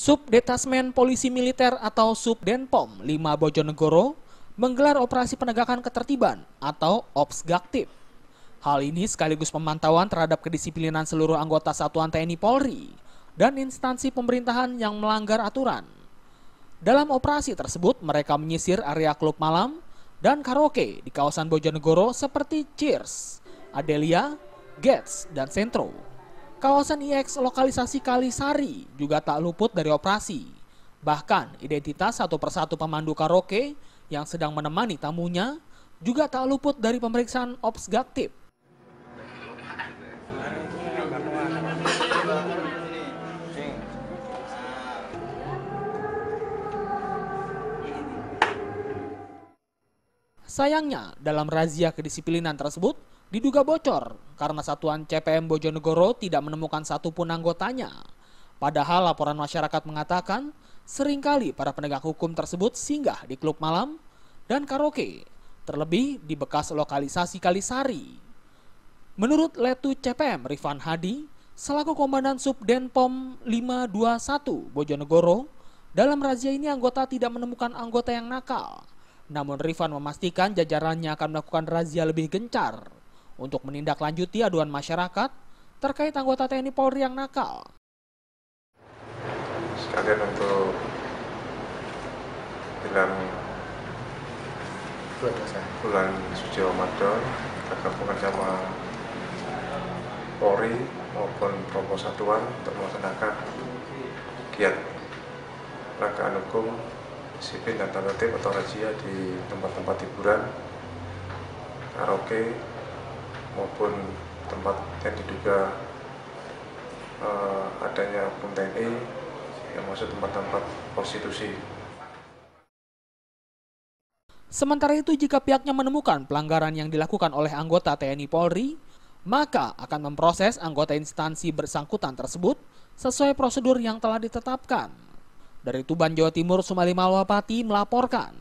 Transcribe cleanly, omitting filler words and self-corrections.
Subdetasmen Polisi Militer atau Subdenpom 5 Bojonegoro menggelar operasi penegakan ketertiban atau Ops Gaktib. Hal ini sekaligus pemantauan terhadap kedisiplinan seluruh anggota Satuan TNI Polri dan instansi pemerintahan yang melanggar aturan. Dalam operasi tersebut, mereka menyisir area klub malam dan karaoke di kawasan Bojonegoro seperti Cheers, Adelia, Gets, dan Sentro. Kawasan IX lokalisasi Kalisari juga tak luput dari operasi. Bahkan identitas satu persatu pemandu karaoke yang sedang menemani tamunya juga tak luput dari pemeriksaan Ops Gaktib. Sayangnya, dalam razia kedisiplinan tersebut diduga bocor karena Satuan CPM Bojonegoro tidak menemukan satupun anggotanya. Padahal laporan masyarakat mengatakan seringkali para penegak hukum tersebut singgah di klub malam dan karaoke, terlebih di bekas lokalisasi Kalisari. Menurut Letu CPM Rifan Hadi, selaku Komandan Subdenpom 521 Bojonegoro, dalam razia ini anggota tidak menemukan anggota yang nakal. Namun Rifan memastikan jajarannya akan melakukan razia lebih gencar untuk menindaklanjuti aduan masyarakat terkait anggota TNI Polri yang nakal. Sekalian untuk bulan suci Ramadan, kita gabungkan sama Polri maupun Promo Satuan untuk melaksanakan giat penegakan hukum, disiplin dan tata tertib atau razia di tempat-tempat hiburan, karaoke maupun tempat yang diduga adanya oknum TNI yang masuk tempat-tempat prostitusi. Sementara itu, jika pihaknya menemukan pelanggaran yang dilakukan oleh anggota TNI Polri, maka akan memproses anggota instansi bersangkutan tersebut sesuai prosedur yang telah ditetapkan. Dari Tuban, Jawa Timur, Sumali Malwapati melaporkan.